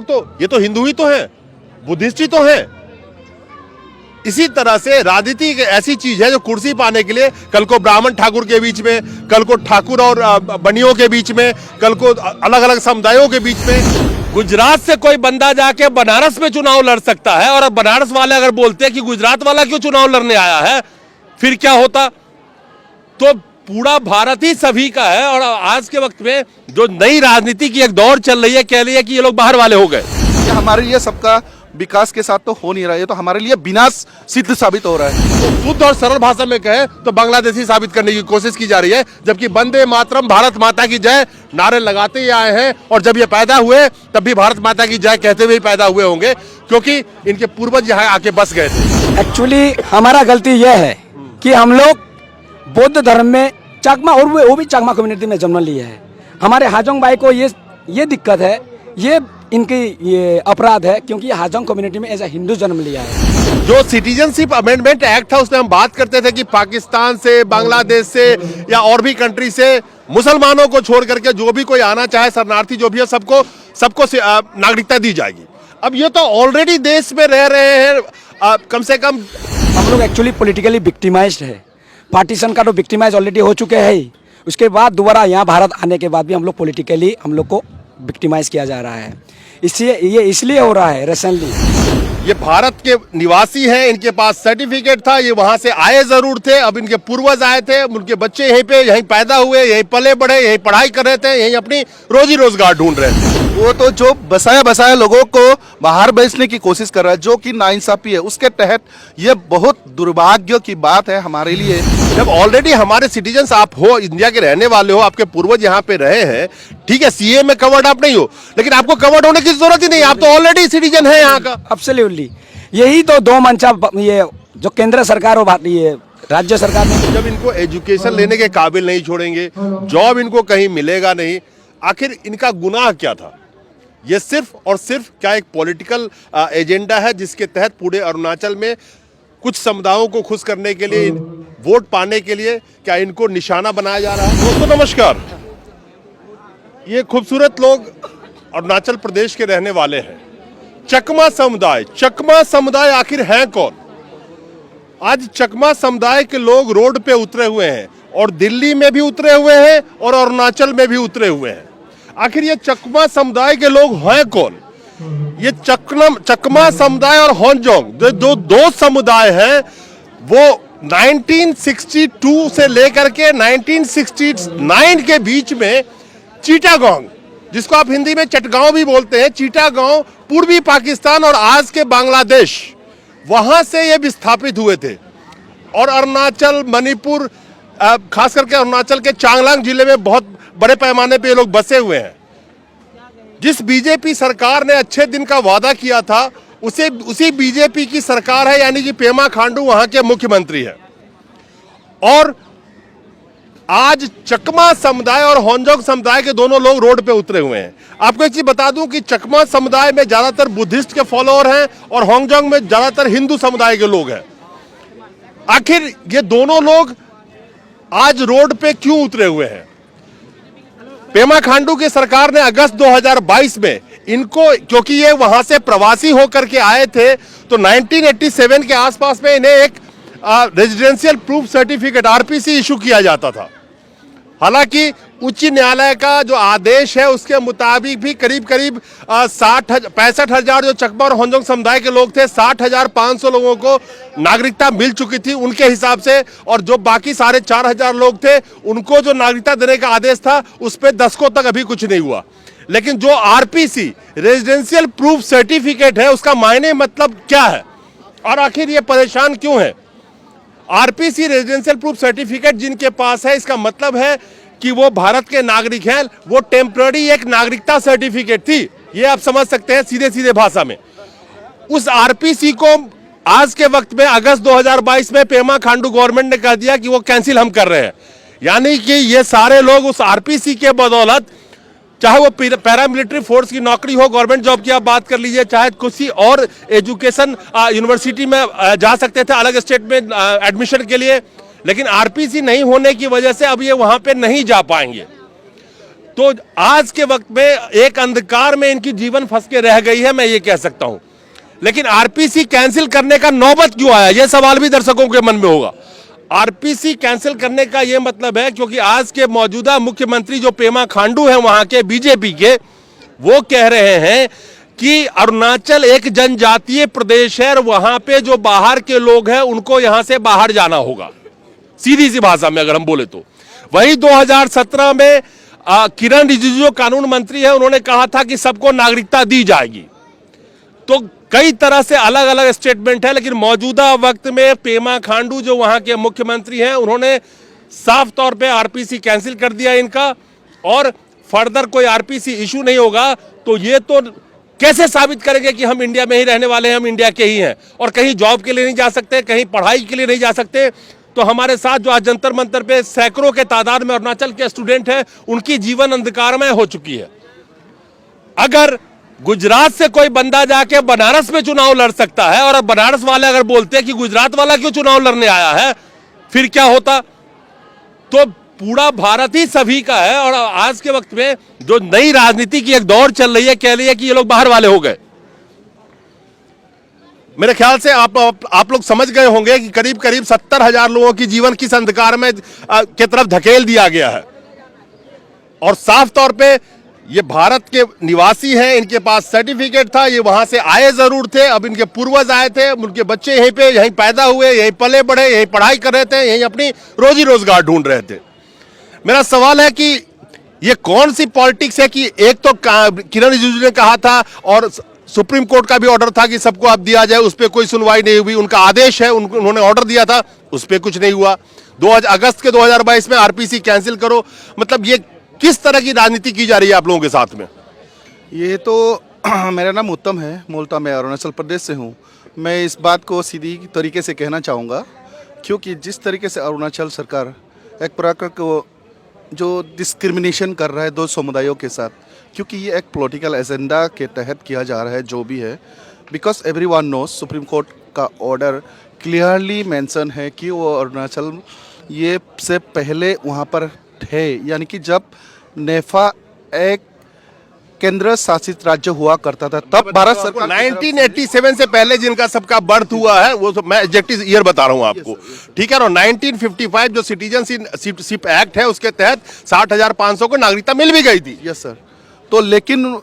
तो ये तो हिंदू ही तो हैं, बुद्धिस्ट ही तो हैं। इसी तरह से राजनीति एक ऐसी चीज है जो कुर्सी पाने के लिए कल को ब्राह्मण ठाकुर के बीच में, कल को ठाकुर और बनियों के बीच में, कल को अलग अलग समुदायों के बीच में। गुजरात से कोई बंदा जाके बनारस में चुनाव लड़ सकता है, और अब बनारस वाले अगर बोलते हैं कि गुजरात वाला क्यों चुनाव लड़ने आया है, फिर क्या होता? तो पूरा भारत ही सभी का है। और आज के वक्त में जो नई राजनीति की एक दौर चल रही है, कह रही है कि ये लोग बाहर वाले हो गए। हमारे लिए सबका विकास के साथ तो हो नहीं रहा है, तो हमारे लिए विनाश सिद्ध साबित हो रहा है। तो शुद्ध और सरल भाषा में कहे तो बांग्लादेशी साबित करने की कोशिश की जा रही है, जबकि वंदे मातरम, भारत माता की जय नारे लगाते ही आए हैं। और जब ये पैदा हुए तब भी भारत माता की जय कहते हुए ही पैदा हुए होंगे, क्योंकि इनके पूर्वज यहाँ आके बस गए थे। एक्चुअली हमारा गलती यह है कि हम लोग बौद्ध धर्म में चाकमा, और वो भी चाकमा कम्युनिटी में जन्म लिए है। हमारे हाजोंग भाई को ये दिक्कत है, ये इनकी ये अपराध है, क्योंकि हाजोंग कम्युनिटी में एज ए हिंदू जन्म लिया है। जो सिटीजनशिप अमेंडमेंट एक्ट था उसमें हम बात करते थे कि पाकिस्तान से, बांग्लादेश से या और भी कंट्री से मुसलमानों को छोड़ करके जो भी कोई आना चाहे, शरणार्थी जो भी है, सबको नागरिकता दी जाएगी। अब ये तो ऑलरेडी देश में रह रहे हैं, कम से कम हम लोग एक्चुअली पॉलिटिकली विक्टिमाइज्ड है। पार्टीशन का तो विक्टिमाइज ऑलरेडी हो चुके हैं ही, उसके बाद दोबारा यहाँ भारत आने के बाद भी हम लोग पॉलिटिकली हम लोग को विक्टिमाइज किया जा रहा है। इसलिए हो रहा है रिसेंटली। ये भारत के निवासी हैं, इनके पास सर्टिफिकेट था, ये वहां से आए जरूर थे, अब इनके पूर्वज आए थे, उनके बच्चे यहीं पैदा हुए, यहीं पले बढ़े, यहीं पढ़ाई कर रहे थे, यहीं अपनी रोजी रोजगार ढूंढ रहे थे। वो तो जो बसाया लोगों को बाहर भेजने की कोशिश कर रहा है, जो कि नाइंसाफी है, उसके तहत ये बहुत दुर्भाग्य की बात है हमारे लिए। जब ऑलरेडी हमारे सिटीजन्स आप हो, इंडिया के रहने वाले हो, आपके पूर्वज यहाँ पे रहे हैं, ठीक है, सीए में कवर्ड आप नहीं हो, लेकिन आपको कवर्ड होने की जरूरत ही नहीं, आप तो ऑलरेडी सिटीजन है यहाँ का। एब्सोल्युटली, यही तो दो मंचा ये जो केंद्र सरकार और ये राज्य सरकार ने, जब इनको एजुकेशन लेने के काबिल नहीं छोड़ेंगे, जॉब इनको कहीं मिलेगा नहीं, आखिर इनका गुनाह क्या था? ये सिर्फ और सिर्फ क्या एक पॉलिटिकल एजेंडा है, जिसके तहत पूरे अरुणाचल में कुछ समुदायों को खुश करने के लिए, वोट पाने के लिए क्या इनको निशाना बनाया जा रहा है? दोस्तों नमस्कार, ये खूबसूरत लोग अरुणाचल प्रदेश के रहने वाले हैं। चकमा समुदाय आखिर है कौन? आज चकमा समुदाय के लोग रोड पे उतरे हुए हैं, और दिल्ली में भी उतरे हुए हैं और अरुणाचल में भी उतरे हुए हैं। आखिर ये चकमा समुदाय के लोग हैं कौन? ये चकमा समुदाय और होन्जोंग जो दो समुदाय हैं, वो 1962 से लेकर के 1969 के बीच में चिटागोंग, जिसको आप हिंदी में चटगांव भी बोलते हैं, चिटागोंग पूर्वी पाकिस्तान और आज के बांग्लादेश, वहां से ये विस्थापित हुए थे। और अरुणाचल, मणिपुर, खास करके अरुणाचल के चांगलांग जिले में बहुत बड़े पैमाने पे ये लोग बसे हुए हैं। जिस बीजेपी सरकार ने अच्छे दिन का वादा किया था, उसी बीजेपी की सरकार है, यानी कि पेमा खांडू वहां के मुख्यमंत्री है। और आज चकमा समुदाय और होन्जोंग समुदाय के दोनों लोग रोड पे उतरे हुए हैं। आपको एक चीज बता दूं कि चकमा समुदाय में ज्यादातर बुद्धिस्ट के फॉलोअर हैं और होन्जोंग में ज्यादातर हिंदू समुदाय के लोग हैं। आखिर ये दोनों लोग आज रोड पे क्यों उतरे हुए हैं? पेमा खांडू की सरकार ने अगस्त 2022 में इनको, क्योंकि ये वहां से प्रवासी होकर के आए थे, तो 1987 के आसपास में इन्हें एक residential proof certificate RPC issue किया जाता था। हालांकि उच्च न्यायालय का जो आदेश है उसके मुताबिक भी करीब 65,000 जो चकमा और होन्जोंग समुदाय के लोग थे, 60,500 लोगों को नागरिकता मिल चुकी थी उनके हिसाब से, और जो बाकी 4,500 लोग थे उनको जो नागरिकता देने का आदेश था उस पर दशकों तक अभी कुछ नहीं हुआ। लेकिन जो आरपीसी रेजिडेंशियल प्रूफ सर्टिफिकेट है, उसका मायने मतलब क्या है और आखिर ये परेशान क्यों है? आरपीसी रेजिडेंशियल प्रूफ सर्टिफिकेट जिनके पास है, इसका मतलब है कि वो भारत के नागरिक हैं। वो टेम्पररी एक नागरिकता सर्टिफिकेट थी, ये आप समझ सकते हैं सीधे भाषा में। उस आरपीसी को आज के वक्त में अगस्त 2022 में पेमा खांडू गवर्नमेंट ने कह दिया कि वो कैंसिल हम कर रहे हैं। यानी कि ये सारे लोग उस आरपीसी के बदौलत, चाहे वो पैरामिलिट्री फोर्स की नौकरी हो, गवर्नमेंट जॉब की आप बात कर लीजिए, चाहे किसी और एजुकेशन यूनिवर्सिटी में जा सकते थे अलग स्टेट में एडमिशन के लिए, लेकिन आरपीसी नहीं होने की वजह से अब ये वहां पे नहीं जा पाएंगे। तो आज के वक्त में एक अंधकार में इनकी जीवन फंस के रह गई है, मैं ये कह सकता हूं। लेकिन आरपीसी कैंसिल करने का नौबत क्यों आया, यह सवाल भी दर्शकों के मन में होगा। आरपीसी कैंसिल करने का यह मतलब है क्योंकि आज के मौजूदा मुख्यमंत्री जो पेमा खांडू हैं वहां के बीजेपी के, वो कह रहे हैं कि अरुणाचल एक जनजातीय प्रदेश है और वहां पे जो बाहर के लोग हैं उनको यहां से बाहर जाना होगा, सीधी सी भाषा में अगर हम बोले तो। वही 2017 में किरण रिजिजू जो कानून मंत्री है, उन्होंने कहा था कि सबको नागरिकता दी जाएगी। तो कई तरह से अलग अलग स्टेटमेंट है, लेकिन मौजूदा वक्त में पेमा खांडू जो वहां के मुख्यमंत्री हैं, उन्होंने साफ तौर पे आरपीसी कैंसिल कर दिया इनका, और फर्दर कोई आरपीसी इशू नहीं होगा। तो ये तो कैसे साबित करेंगे कि हम इंडिया में ही रहने वाले हैं, हम इंडिया के ही हैं, और कहीं जॉब के लिए नहीं जा सकते, कहीं पढ़ाई के लिए नहीं जा सकते। तो हमारे साथ जो आज जंतर मंतर पे सैकड़ों के तादाद में अरुणाचल के स्टूडेंट हैं, उनकी जीवन अंधकारमय हो चुकी है। अगर गुजरात से कोई बंदा जाके बनारस में चुनाव लड़ सकता है, और बनारस वाले अगर बोलते हैं कि गुजरात वाला क्यों चुनाव लड़ने आया है, फिर क्या होता? तो पूरा भारत ही सभी का है। और आज के वक्त में जो नई राजनीति की एक दौर चल रही है, कह रही है कि ये लोग बाहर वाले हो गए। मेरे ख्याल से आप लोग समझ गए होंगे कि करीब करीब 70,000 लोगों की जीवन किस अंधकार में के तरफ धकेल दिया गया है। और साफ तौर पे ये भारत के निवासी हैं, इनके पास सर्टिफिकेट था, ये वहां से आए जरूर थे, अब इनके पूर्वज आए थे, उनके बच्चे यहीं पैदा हुए, यहीं पले बढ़े, यहीं पढ़ाई कर रहे थे, यहीं अपनी रोजी रोजगार ढूंढ रहे थे। मेरा सवाल है कि ये कौन सी पॉलिटिक्स है कि एक तो किरण रिजिजू ने कहा था और सुप्रीम कोर्ट का भी ऑर्डर था कि सबको अब दिया जाए, उस पर कोई सुनवाई नहीं हुई। उनका आदेश है, उन्होंने ऑर्डर दिया था, उस पर कुछ नहीं हुआ। 2 अगस्त के 2022 में आरपीसी कैंसिल करो, मतलब ये किस तरह की राजनीति की जा रही है आप लोगों के साथ में? ये तो मेरा नाम उत्तम है, मूलतः मैं अरुणाचल प्रदेश से हूँ। मैं इस बात को सीधी तरीके से कहना चाहूँगा, क्योंकि जिस तरीके से अरुणाचल सरकार एक प्रकार को जो डिस्क्रिमिनेशन कर रहा है 2 समुदायों के साथ, क्योंकि ये एक पॉलिटिकल एजेंडा के तहत किया जा रहा है जो भी है। Because everyone knows supreme court का ऑर्डर क्लियरली मेंशन है कि वो अरुणाचल ये से पहले वहाँ पर थे, यानी कि जब नेफा एक केंद्र शासित राज्य हुआ करता था, तब भारत सरकार 1987 से पहले जिनका सबका बर्थ हुआ है, वो मैं एग्जैक्ट ईयर बता रहा हूं आपको, ठीक है। और 1955 जो सिटीजनशिप एक्ट है, उसके तहत 60,500 को नागरिकता मिल भी गई थी। Yes sir. तो लेकिन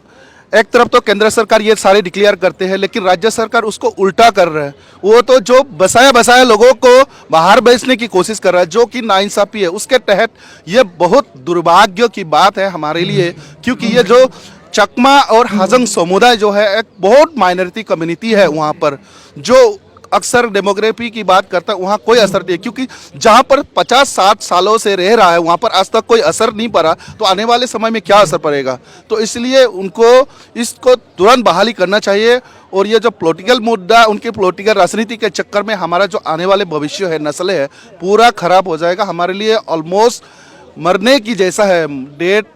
एक तरफ तो केंद्र सरकार ये सारे डिक्लेयर करते हैं, लेकिन राज्य सरकार उसको उल्टा कर रहा है। वो तो जो बसाया लोगों को बाहर भेजने की कोशिश कर रहा है, जो कि नाइंसाफी है। उसके तहत ये बहुत दुर्भाग्य की बात है हमारे लिए, क्योंकि ये जो चकमा और हाजंग समुदाय जो है एक बहुत माइनॉरिटी कम्युनिटी है वहाँ पर, जो अक्सर डेमोग्राफी की बात करता है, वहाँ कोई असर नहीं है। क्योंकि जहाँ पर 50-60 सालों से रह रहा है, वहाँ पर आज तक कोई असर नहीं पड़ा, तो आने वाले समय में क्या असर पड़ेगा? तो इसलिए उनको इसको तुरंत बहाली करना चाहिए। और ये जो पॉलिटिकल मुद्दा, उनके पॉलिटिकल राजनीति के चक्कर में हमारा जो आने वाले भविष्य है, नस्लें है, पूरा खराब हो जाएगा। हमारे लिए ऑलमोस्ट मरने की जैसा है, डेट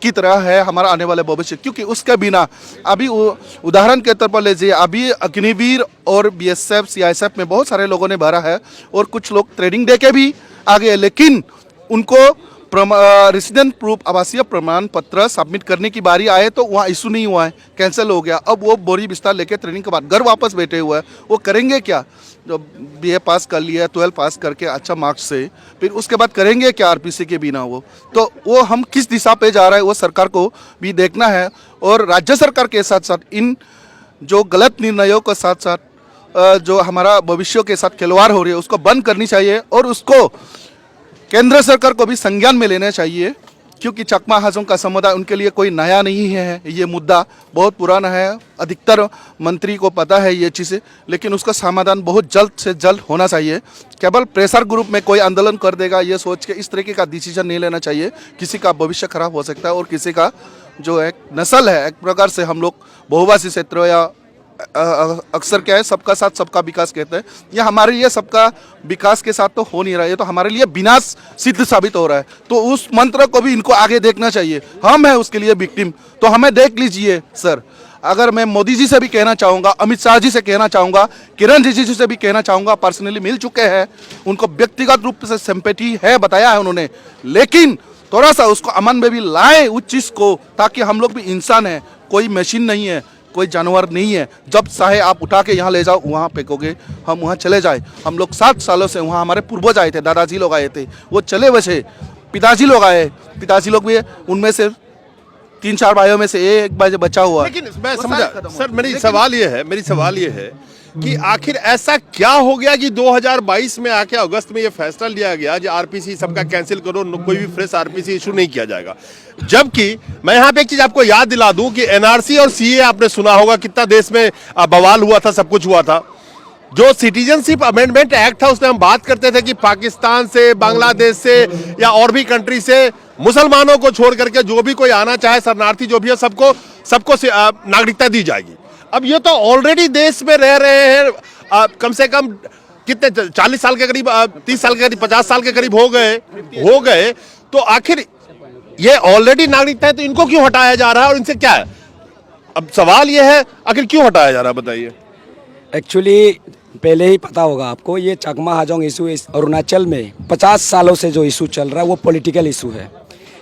की तरह है हमारा आने वाले भविष्य। क्योंकि उसके बिना अभी उदाहरण के तौर पर लीजिए, अभी अग्निवीर और बीएसएफ सीआईएसएफ में बहुत सारे लोगों ने भरा है, और कुछ लोग ट्रेनिंग दे के भी आ गए, लेकिन उनको रेसिडेंट प्रूफ आवासीय प्रमाण पत्र सबमिट करने की बारी आए तो वहाँ इशू नहीं हुआ है, कैंसिल हो गया। अब वो बोरी बिस्तर लेके ट्रेनिंग के बाद घर वापस बैठे हुए हैं। वो करेंगे क्या? जो बीए पास कर लिया, 12 पास करके अच्छा मार्क्स से, फिर उसके बाद करेंगे क्या आरपीसी के बिना? वो हम किस दिशा पे जा रहा है, वो सरकार को भी देखना है। और राज्य सरकार के साथ साथ इन जो गलत निर्णयों के साथ साथ जो हमारा भविष्य के साथ खिलवाड़ हो रही है, उसको बंद करनी चाहिए। और उसको केंद्र सरकार को भी संज्ञान में लेना चाहिए, क्योंकि चकमा हाजों का समुदाय उनके लिए कोई नया नहीं है। ये मुद्दा बहुत पुराना है, अधिकतर मंत्री को पता है ये चीज़ें, लेकिन उसका समाधान बहुत जल्द से जल्द होना चाहिए। केवल प्रेशर ग्रुप में कोई आंदोलन कर देगा ये सोच के इस तरीके का डिसीजन नहीं लेना चाहिए। किसी का भविष्य खराब हो सकता है, और किसी का जो एक नस्ल है, एक प्रकार से हम लोग बहुभाषी क्षेत्र या अक्सर क्या है, सबका साथ सबका विकास कहते हैं, ये हमारे लिए सबका विकास के साथ तो हो नहीं रहा है, ये तो हमारे लिए विनाश सिद्ध साबित हो रहा है। तो उस मंत्र को भी इनको आगे देखना चाहिए। हम हैं उसके लिए विक्टिम, तो हमें देख लीजिए सर। अगर मैं मोदी जी से भी कहना चाहूँगा, अमित शाह जी से कहना चाहूँगा, किरण रिजिजू से भी कहना चाहूँगा, पर्सनली मिल चुके हैं, उनको व्यक्तिगत रूप से सिंपैथी है, बताया है उन्होंने, लेकिन थोड़ा सा उसको अमन में भी लाएं उस चीज़ को, ताकि हम लोग भी इंसान हैं, कोई मशीन नहीं है, कोई जानवर नहीं है। जब चाहे आप उठा के यहाँ ले जाओ, वहाँ फेंकोगे, हम वहाँ चले जाए। हम लोग 7 सालों से वहाँ, हमारे पूर्वज आए थे, दादाजी लोग आए थे, वो चले बसे, पिताजी लोग आए, पिताजी लोग भी उनमें से 3-4 भाइयों में से एक भाई बचा हुआ है। लेकिन मैं वो समझा सारे खत्म हो सर, गए। मेरी सवाल ये है कि आखिर ऐसा क्या हो गया कि 2022 में आके अगस्त में ये फैसला लिया गया कि आरपीसी सबका कैंसिल करो, कोई भी फ्रेश आरपीसी इशू नहीं किया जाएगा। जबकि मैं यहाँ पे एक चीज आपको याद दिला दूं कि एनआरसी और सीए आपने सुना होगा, कितना देश में बवाल हुआ था, सब कुछ हुआ था। जो सिटीजनशिप अमेंडमेंट एक्ट था उसमें हम बात करते थे कि पाकिस्तान से, बांग्लादेश से या और भी कंट्री से मुसलमानों को छोड़ करके जो भी कोई आना चाहे, शरणार्थी जो भी है, सबको नागरिकता दी जाएगी। अब ये तो ऑलरेडी देश में रह रहे हैं, कम से कम कितने 40 साल के करीब, 30 साल के करीब, 50 साल के करीब हो गए। तो आखिर ये ऑलरेडी नागरिकता है, तो इनको क्यों हटाया जा रहा है और इनसे क्या है? अब सवाल ये है, आखिर क्यों हटाया जा रहा है, बताइए। एक्चुअली पहले ही पता होगा आपको, ये चकमा हाजोंग इशू इस अरुणाचल में 50 सालों से जो इशू चल रहा है वो पॉलिटिकल इशू है।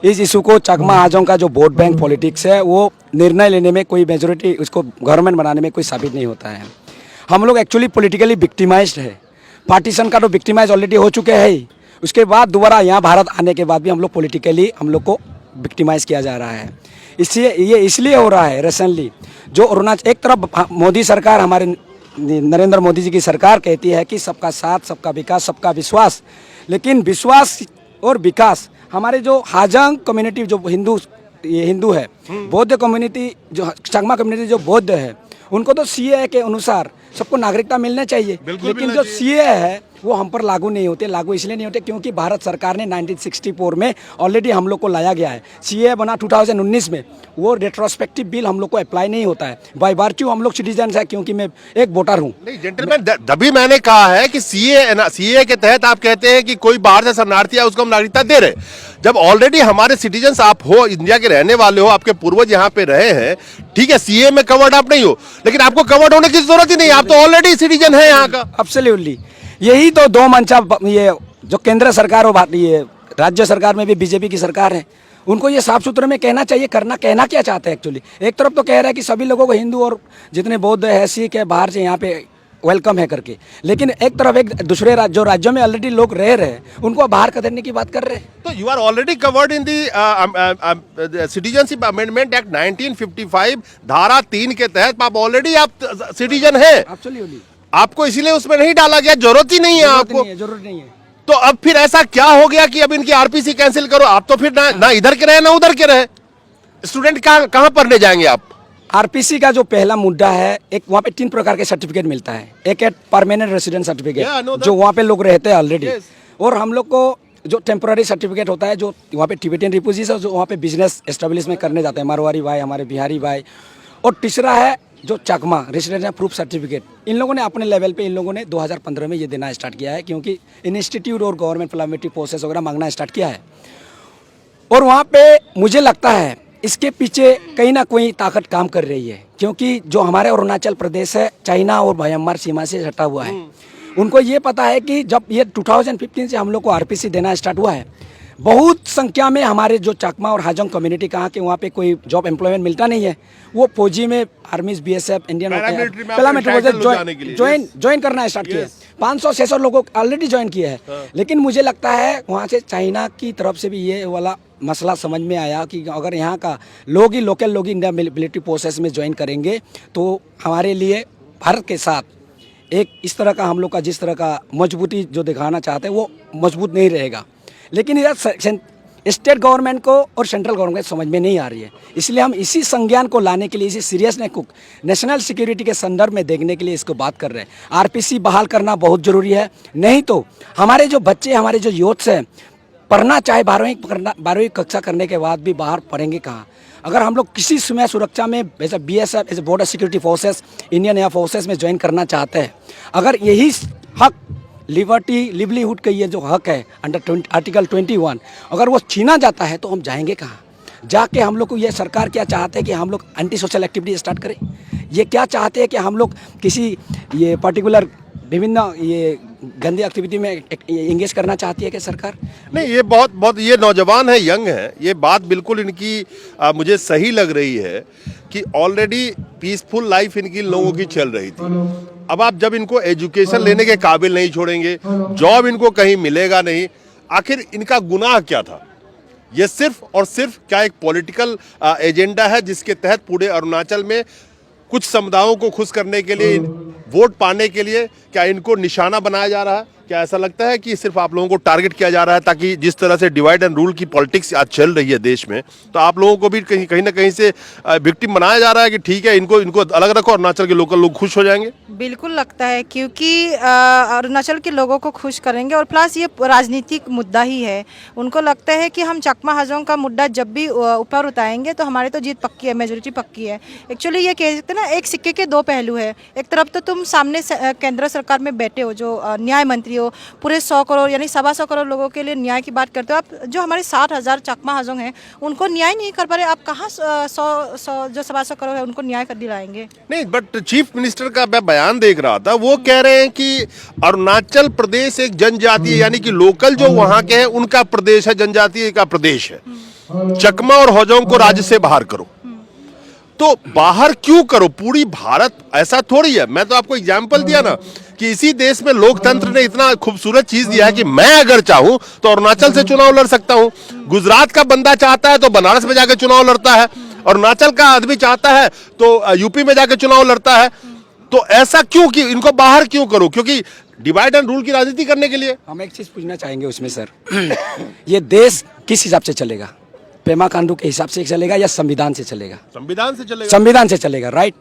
इस इशू को चकमा हाजोंग का जो वोट बैंक पॉलिटिक्स है, वो निर्णय लेने में कोई मेजोरिटी, उसको गवर्नमेंट बनाने में कोई साबित नहीं होता है। हम लोग एक्चुअली पॉलिटिकली विक्टिमाइज्ड है। पार्टीशन का तो विक्टिमाइज ऑलरेडी हो चुके हैं ही, उसके बाद दोबारा यहाँ भारत आने के बाद भी हम लोग पॉलिटिकली हम लोग को विक्टिमाइज किया जा रहा है। इसलिए हो रहा है रिसेंटली, जो अरुणाचल, एक तरफ मोदी सरकार, हमारे नरेंद्र मोदी जी की सरकार कहती है कि सबका साथ, सबका विकास, सबका विश्वास, लेकिन विश्वास और विकास हमारे जो हाजोंग कम्युनिटी, जो हिंदू है, बौद्ध कम्युनिटी, जो चकमा कम्युनिटी जो बौद्ध है, उनको तो सीए के अनुसार सबको नागरिकता मिलना चाहिए, लेकिन जो सीए है वो हम पर लागू नहीं होते। लागू इसलिए नहीं होते क्योंकि भारत सरकार ने 1964 में ऑलरेडी हम लोग को लाया गया है। सीए बना 2019 में, वो रेट्रोस्पेक्टिव बिल हम लोग को अप्लाई नहीं होता है। बाय वर्च्यू हम लोग सिटीजन है, क्योंकि मैं एक वोटर हूँ। नहीं जेंटलमैन, तभी मैंने कहा है कि सीए के तहत आप कहते हैं कि कोई बाहर से शरणार्थी है उसको हम नागरिकता दे रहे, जब ऑलरेडी हमारे सिटीजन आप हो, इंडिया के रहने वाले हो, आपके पूर्वज यहाँ पे रहे हैं, ठीक है, सीए में कवर्ड आप नहीं हो, लेकिन आपको कवर्ड होने की जरूरत ही नहीं, आप तो ऑलरेडी सिटीजन है यहाँ का। एब्सोल्युटली, यही तो दो मंचा, ये जो केंद्र सरकार और ये राज्य सरकार में भी बीजेपी की सरकार है, उनको ये साफ सुथरे में कहना चाहिए, कहना क्या चाहते हैं एक्चुअली। एक तरफ तो कह रहा है कि सभी लोगों को, हिंदू और जितने बौद्ध है, सिख है, बाहर से यहाँ पे वेलकम है करके, लेकिन एक तरफ एक दूसरे राज्यों में ऑलरेडी लोग रह रहे हैं, उनको बाहर कर देने की बात कर रहे हैं। तो you are already covered in the citizenship amendment act 1955 धारा 3 के तहत आप ऑलरेडी सिटीजन है। एब्सोल्युटली, आपको इसीलिए उसमें नहीं डाला गया, जरूरत ही नहीं है आपको। जरूरत नहीं है। तो अब फिर ऐसा क्या हो गया कि अब इनकी आरपीसी कैंसिल करो? आप तो फिर ना इधर के रहे ना उधर के रहे, स्टूडेंट कहां पढ़ने जाएंगे आप? आरपीसी का जो पहला मुद्दा है, एक वहाँ पे 3 प्रकार के सर्टिफिकेट मिलता है। एक है परमानेंट रेसिडेंट सर्टिफिकेट, जो वहाँ पे लोग रहते हैं ऑलरेडी, और हम लोग को जो टेम्पोररी सर्टिफिकेट होता है, जो वहाँ पे टिबेटियन रिफ्यूजीज है, जो वहाँ पे बिजनेस एस्टेब्लिशमेंट करने जाते हैं, मारवाड़ी भाई, हमारे बिहारी भाई। और तीसरा है जो चकमा रेसिडेंशियल प्रूफ सर्टिफिकेट। इन लोगों ने अपने लेवल पे, इन लोगों ने 2015 में ये देना स्टार्ट किया है, क्योंकि इंस्टीट्यूट और गवर्नमेंट पार्लियामेंट्री प्रोसेस वगैरह मांगना स्टार्ट किया है। और वहाँ पे मुझे लगता है इसके पीछे कहीं ना कोई ताकत काम कर रही है, क्योंकि जो हमारे अरुणाचल प्रदेश है, चाइना और म्यांमार सीमा से सटा हुआ है। उनको ये पता है कि जब ये 2015 से हम लोग को आरपीसी देना स्टार्ट हुआ है, बहुत संख्या में हमारे जो चकमा और हाजोंग कम्युनिटी कहाँ के, वहाँ पे कोई जॉब एम्प्लॉयमेंट मिलता नहीं है। वो फौजी में, आर्मीज, बीएसएफ, इंडियन पैरामिलिट्री ज्वाइन करना स्टार्ट किया। 500-600 लोगों ऑलरेडी ज्वाइन किए हैं। लेकिन मुझे लगता है वहाँ से चाइना की तरफ से भी ये वाला मसला समझ में आया कि अगर यहाँ का लोग ही, लोकल लोग ही इंडिया मिलिट्री फोर्सेस में ज्वाइन करेंगे, तो हमारे लिए भारत के साथ एक इस तरह का, हम लोग का जिस तरह का मजबूती जो दिखाना चाहते हैं, वो मजबूत नहीं रहेगा। लेकिन इधर स्टेट गवर्नमेंट को और सेंट्रल गवर्नमेंट समझ में नहीं आ रही है। इसलिए हम इसी संज्ञान को लाने के लिए, इसी सीरियसनेस को नेशनल सिक्योरिटी के संदर्भ में देखने के लिए इसको बात कर रहे हैं। आरपीसी बहाल करना बहुत ज़रूरी है, नहीं तो हमारे जो बच्चे, हमारे जो यूथ्स हैं, पढ़ना चाहे 12वीं कक्षा करने के बाद भी बाहर पढ़ेंगे कहाँ? अगर हम लोग किसी समय सुरक्षा में, जैसे बीएसएफ, जैसे border security forces, Indian air forces में ज्वाइन करना चाहते हैं, अगर यही हक, लिवलीहुड का ये जो हक है अंडर आर्टिकल 21, अगर वो छीना जाता है तो हम जाएंगे कहाँ? जाके हम लोग को ये सरकार क्या चाहते हैं कि हम लोग एंटी सोशल एक्टिविटी स्टार्ट करें? ये क्या चाहते हैं कि हम लोग किसी ये पर्टिकुलर विभिन्न ये गंदी एक्टिविटी में एंगेज करना चाहती है क्या सरकार? नहीं, ये बहुत बहुत ये नौजवान है, यंग है, ये बात बिल्कुल इनकी मुझे सही लग रही है कि ऑलरेडी पीसफुल लाइफ इनकी लोगों की चल रही थी। अब आप जब इनको एजुकेशन लेने के काबिल नहीं छोड़ेंगे, जॉब इनको कहीं मिलेगा नहीं, आखिर इनका गुनाह क्या था? ये सिर्फ और सिर्फ क्या एक पॉलिटिकल एजेंडा है जिसके तहत पूरे अरुणाचल में कुछ समुदायों को खुश करने के लिए, वोट पाने के लिए क्या इनको निशाना बनाया जा रहा है? क्या ऐसा लगता है कि सिर्फ आप लोगों को टारगेट किया जा रहा है ताकि जिस तरह से डिवाइड एंड रूल की पॉलिटिक्स आज चल रही है देश में, तो आप लोगों को भी कहीं ना कहीं से विक्टिम बनाया जा रहा है कि ठीक है इनको अलग रखो, अरुणाचल के लोकल लोग खुश हो जाएंगे? बिल्कुल लगता है, क्योंकि अरुणाचल के लोगों को खुश करेंगे और प्लस ये राजनीतिक मुद्दा ही है। उनको लगता है कि हम चकमा हाजोंग का मुद्दा जब भी ऊपर उठाएंगे तो हमारी तो जीत पक्की है, मेजोरिटी पक्की है। एक्चुअली ये कह सकते हैं ना, एक सिक्के के दो पहलू है। एक तरफ तो तुम सामने केंद्र सरकार में बैठे हो, जो न्याय मंत्री हो, पूरे 100 करोड़ यानी 125 करोड़ लोगों के लिए न्याय की बात करते हो। आप जो हमारे 60,000 चकमा हाजोंग हैं उनको न्याय नहीं कर पा रहे, आप कहाँ 100 जो 125 करोड़ है उनको न्याय कर दिलाएंगे? नहीं, बट चीफ मिनिस्टर का मैं बयान देख रहा था, वो कह रहे हैं कि अरुणाचल प्रदेश एक जनजातीय यानी कि लोकल जो वहां के हैं उनका प्रदेश है, जनजातीय का प्रदेश है। चकमा और हाजोंग को राज्य से बाहर करो। तो बाहर क्यों करो? पूरी भारत ऐसा थोड़ी है। मैं तो आपको एग्जाम्पल दिया ना कि इसी देश में लोकतंत्र ने इतना खूबसूरत चीज दिया है कि मैं अगर चाहूं तो अरुणाचल से चुनाव लड़ सकता हूं। गुजरात का बंदा चाहता है तो बनारस में जाकर चुनाव लड़ता है, अरुणाचल का आदमी चाहता है तो यूपी में जाकर चुनाव लड़ता है। तो ऐसा क्यों कि इनको बाहर क्यों करो? क्योंकि डिवाइड एंड रूल की राजनीति करने के लिए। हम एक चीज पूछना चाहेंगे उसमें सर, ये देश किस हिसाब से चलेगा? पेमा खांडू के हिसाब से चलेगा या संविधान से चलेगा? संविधान से चलेगा। संविधान से चलेगा, राइट।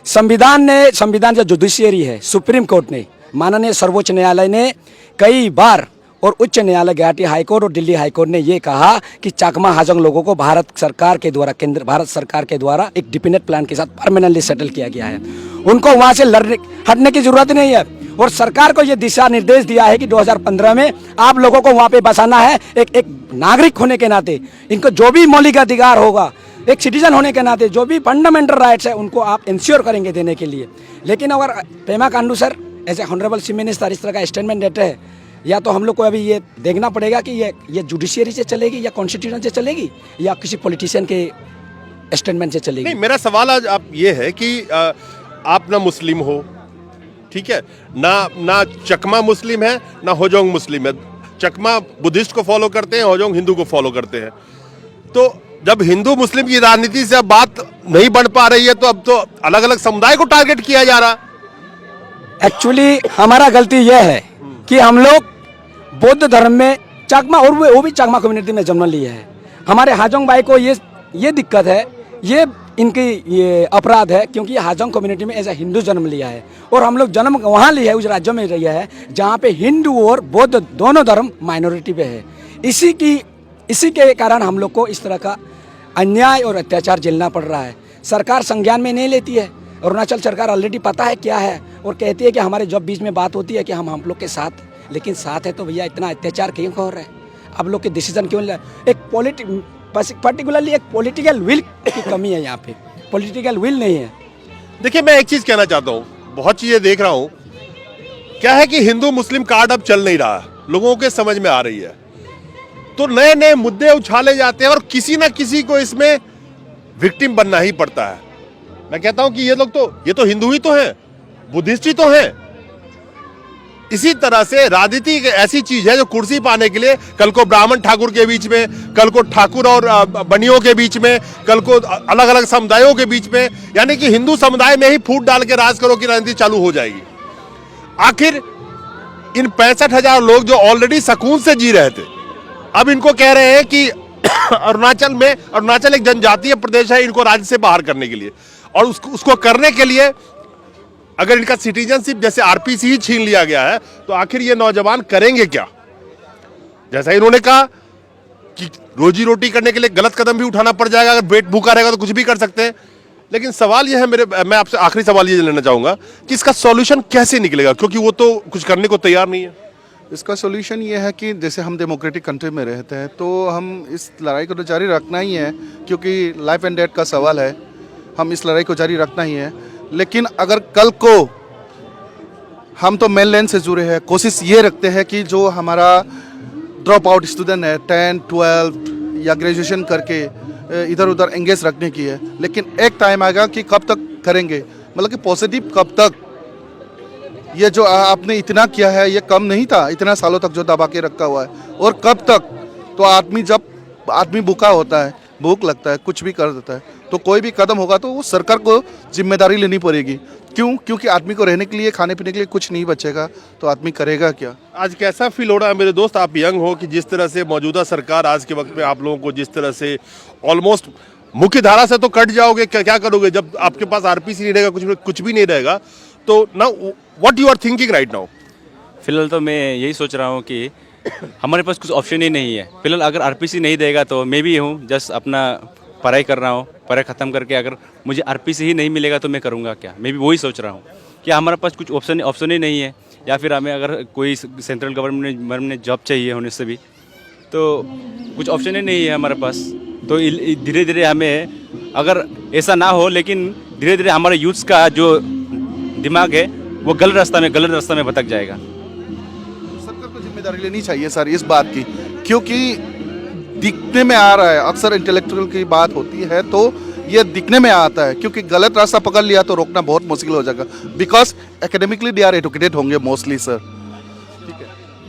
संविधान जो जुडिशियरी है, सुप्रीम कोर्ट ने, माननीय सर्वोच्च न्यायालय ने कई बार, और उच्च न्यायालय गुवाहाटी हाईकोर्ट और दिल्ली हाईकोर्ट ने ये कहा कि चकमा हाजोंग लोगों को भारत सरकार के द्वारा एक डिपेंडेंट प्लान के साथ परमानेंटली सेटल किया गया है। उनको वहां से हटने की जरूरत नहीं है। और सरकार को ये दिशा निर्देश दिया है कि 2015 में आप लोगों को वहां पे बसाना है। एक नागरिक होने के नाते इनको जो भी मौलिक अधिकार होगा, एक सिटीजन होने के नाते जो भी फंडामेंटल राइट्स है, उनको आप इंश्योर करेंगे देने के लिए। लेकिन अगर पेमा खांडू सर ऐसे ऑनरेबल चीफ मिनिस्टर इस तरह का स्टेटमेंट देते हैं, या तो हम लोग को अभी ये देखना पड़ेगा कि ये जुडिशियरी से चलेगी या कॉन्स्टिट्यूशन से चलेगी या किसी पॉलिटिशियन के स्टेटमेंट से चलेगी। नहीं, मेरा सवाल आज आप ये है कि आप ना मुस्लिम हो, ठीक है ना चकमा मुस्लिम है ना हाजोंग मुस्लिम है। चकमा बुद्धिस्ट को फॉलो करते हैं, हाजोंग हिंदू को फॉलो करते हैं। तो जब हिंदू मुस्लिम की राजनीति से अब बात नहीं बढ़ पा रही है तो अब तो अलग अलग समुदाय को टारगेट किया जा रहा। एक्चुअली हमारा गलती यह है कि हम लोग बौद्ध धर्म में चकमा, और वो भी चकमा कम्युनिटी में जन्म लिए है। हमारे हाजोंग भाई को ये दिक्कत है, ये अपराध है, क्योंकि हाजोंग कम्युनिटी में ऐसा हिंदू जन्म लिया है और हम लोग जन्म वहाँ लिया है, उस राज्य में लिया है जहाँ पे हिंदू और बौद्ध दोनों धर्म माइनॉरिटी पे है। इसी के कारण हम लोग को इस तरह का अन्याय और अत्याचार झेलना पड़ रहा है। सरकार संज्ञान में नहीं लेती है। अरुणाचल सरकार ऑलरेडी पता है क्या है और कहती है कि हमारे जब बीच में बात होती है कि हम लोग के साथ, लेकिन साथ है तो भैया इतना अत्याचार क्यों हो रहा है? अब लोग के डिसीजन क्यों ले? पर्टिकुलरली एक पॉलिटिकल विल की कमी है यहाँ पे, पॉलिटिकल विल नहीं है। देखिए, मैं एक चीज कहना चाहता हूँ, बहुत चीजें देख रहा हूँ। क्या है कि हिंदू मुस्लिम कार्ड अब चल नहीं रहा है, लोगों के समझ में आ रही है, तो नए नए मुद्दे उछाले जाते हैं और किसी ना किसी को इसमें विक्टिम बनना ही पड़ता है। मैं कहता हूं कि ये तो हिंदू ही तो हैं, बुद्धिस्ट ही तो हैं। इसी तरह से राजनीति एक ऐसी चीज है जो कुर्सी पाने के लिए कल को ब्राह्मण ठाकुर के बीच में, कल को ठाकुर और बनियों के बीच में, कल को अलग अलग समुदायों के बीच में, यानी कि हिंदू समुदाय में ही फूट डाल के राज करो की राजनीति चालू हो जाएगी। आखिर इन 65,000 लोग जो ऑलरेडी सुकून से जी रहे थे, अब इनको कह रहे हैं कि अरुणाचल एक जनजातीय प्रदेश है, इनको राज्य से बाहर करने के लिए, और उसको करने के लिए अगर इनका सिटीजनशिप जैसे आरपीसी ही छीन लिया गया है, तो आखिर ये नौजवान करेंगे क्या? जैसा इन्होंने कहा कि रोजी रोटी करने के लिए गलत कदम भी उठाना पड़ जाएगा, अगर पेट भूखा रहेगा तो कुछ भी कर सकते हैं। लेकिन सवाल यह है, मैं आपसे आखिरी सवाल ये लेना चाहूंगा कि इसका सॉल्यूशन कैसे निकलेगा, क्योंकि वो तो कुछ करने को तैयार नहीं है। इसका सोल्यूशन ये है कि जैसे हम डेमोक्रेटिक कंट्री में रहते हैं तो हम इस लड़ाई को तो जारी रखना ही है, क्योंकि लाइफ एंड डेथ का सवाल है। हम इस लड़ाई को जारी रखना ही है। लेकिन अगर कल को हम तो मेन लाइन से जुड़े हैं, कोशिश ये रखते हैं कि जो हमारा ड्रॉप आउट स्टूडेंट है 10, 12 या ग्रेजुएशन करके इधर उधर एंगेज रखने की है, लेकिन एक टाइम आएगा कि कब तक करेंगे, मतलब कि पॉजिटिव कब तक। ये जो आपने इतना किया है ये कम नहीं था, इतना सालों तक जो दबा के रखा हुआ है, और कब तक। तो जब आदमी भूखा होता है, भूख लगता है, कुछ भी कर देता है, तो कोई भी कदम होगा तो वो सरकार को जिम्मेदारी लेनी पड़ेगी। क्योंकि आदमी को रहने के लिए, खाने पीने के लिए कुछ नहीं बचेगा तो आदमी करेगा क्या। आज कैसा फील हो रहा है मेरे दोस्त, आप यंग हो, कि जिस तरह से मौजूदा सरकार आज के वक्त में आप लोगों को जिस तरह से ऑलमोस्ट मुख्य धारा से तो कट जाओगे, क्या करोगे जब आपके पास आरपीसी नहीं रहेगा, कुछ भी नहीं रहेगा, तो now what you are thinking right now? फिलहाल तो मैं यही सोच रहा हूँ कि हमारे पास कुछ ऑप्शन ही नहीं है फिलहाल। अगर आरपीसी नहीं देगा तो मैं भी हूँ जस्ट अपना पढ़ाई कर रहा हूँ, पढ़ाई ख़त्म करके अगर मुझे आरपीसी ही नहीं मिलेगा तो मैं करूँगा क्या। मैं भी वही सोच रहा हूँ कि हमारे पास कुछ ऑप्शन ही नहीं है, या फिर हमें अगर कोई सेंट्रल गवर्नमेंट में जॉब चाहिए होने से भी तो कुछ ऑप्शन ही नहीं है हमारे पास। तो धीरे धीरे हमें, अगर ऐसा ना हो, लेकिन धीरे धीरे हमारे यूथ्स का जो दिमाग है वो गलत रास्ता में भटक जाएगा। सरकार को जिम्मेदारी लेनी चाहिए सर इस बात की, क्योंकि दिखने में आ रहा है, अक्सर इंटेलेक्चुअल की बात होती है तो ये दिखने में आता है, क्योंकि गलत रास्ता पकड़ लिया तो रोकना बहुत मुश्किल हो जाएगा, because academically they are educated होंगे मोस्टली सर।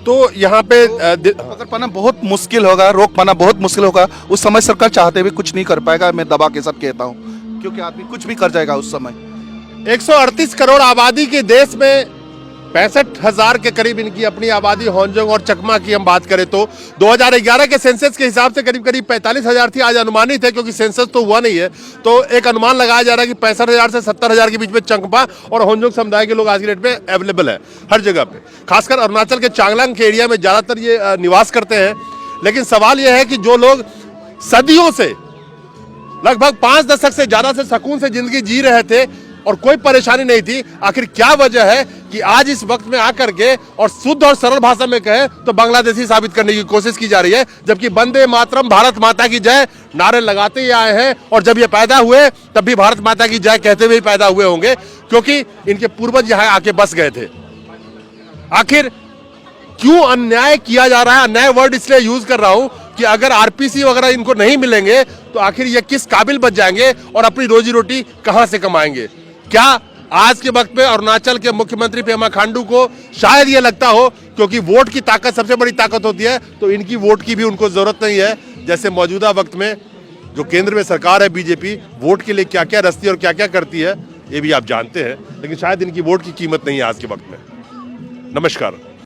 तो यहाँ पे पकड़ पाना बहुत मुश्किल होगा, रोक पाना बहुत मुश्किल होगा। उस समय सरकार चाहते हुए कुछ नहीं कर पाएगा, मैं दबा के साथ कहता हूँ, क्योंकि आदमी कुछ भी कर जाएगा उस समय। 138 करोड़ आबादी के देश में 65,000 के करीब इनकी अपनी आबादी होंजोंग और चकमा की हम बात करें तो 2011 के सेंसस के हिसाब से करीब 45,000 थी। आज अनुमानित है, क्योंकि सेंसस तो हुआ नहीं है, तो एक अनुमान लगाया जा रहा है कि 65,000 से 70,000 के बीच में चकमा और होंजोंग समुदाय के लोग आज की डेट में अवेलेबल है हर जगह पे। खासकर अरुणाचल के चांगलांग के एरिया में ज़्यादातर ये निवास करते हैं। लेकिन सवाल यह है कि जो लोग सदियों से, लगभग 5 दशक से ज़्यादा से सुकून से जिंदगी जी रहे थे और कोई परेशानी नहीं थी, आखिर क्या वजह है कि आज इस वक्त में आकर के और शुद्ध और सरल भाषा में कहे तो बांग्लादेशी साबित करने की कोशिश की जा रही है, जबकि वंदे मातरम, भारत माता की जय नारे लगाते ही आए हैं। और जब ये पैदा हुए तब भी भारत माता की जय कहते हुए ही पैदा हुए होंगे, क्योंकि इनके पूर्वज यहाँ आके बस गए थे। आखिर क्यों अन्याय किया जा रहा है? अन्याय वर्ड इसलिए यूज कर रहा हूं कि अगर आरपीसी वगैरह इनको नहीं मिलेंगे तो आखिर ये किस काबिल बच जाएंगे और अपनी रोजी रोटी कहां से कमाएंगे? क्या आज के वक्त में अरुणाचल के मुख्यमंत्री पेमा खांडू को शायद ये लगता हो, क्योंकि वोट की ताकत सबसे बड़ी ताकत होती है, तो इनकी वोट की भी उनको जरूरत नहीं है। जैसे मौजूदा वक्त में जो केंद्र में सरकार है बीजेपी, वोट के लिए क्या क्या रचती है और क्या क्या करती है ये भी आप जानते हैं, लेकिन शायद इनकी वोट की कीमत नहीं है आज के वक्त में। नमस्कार।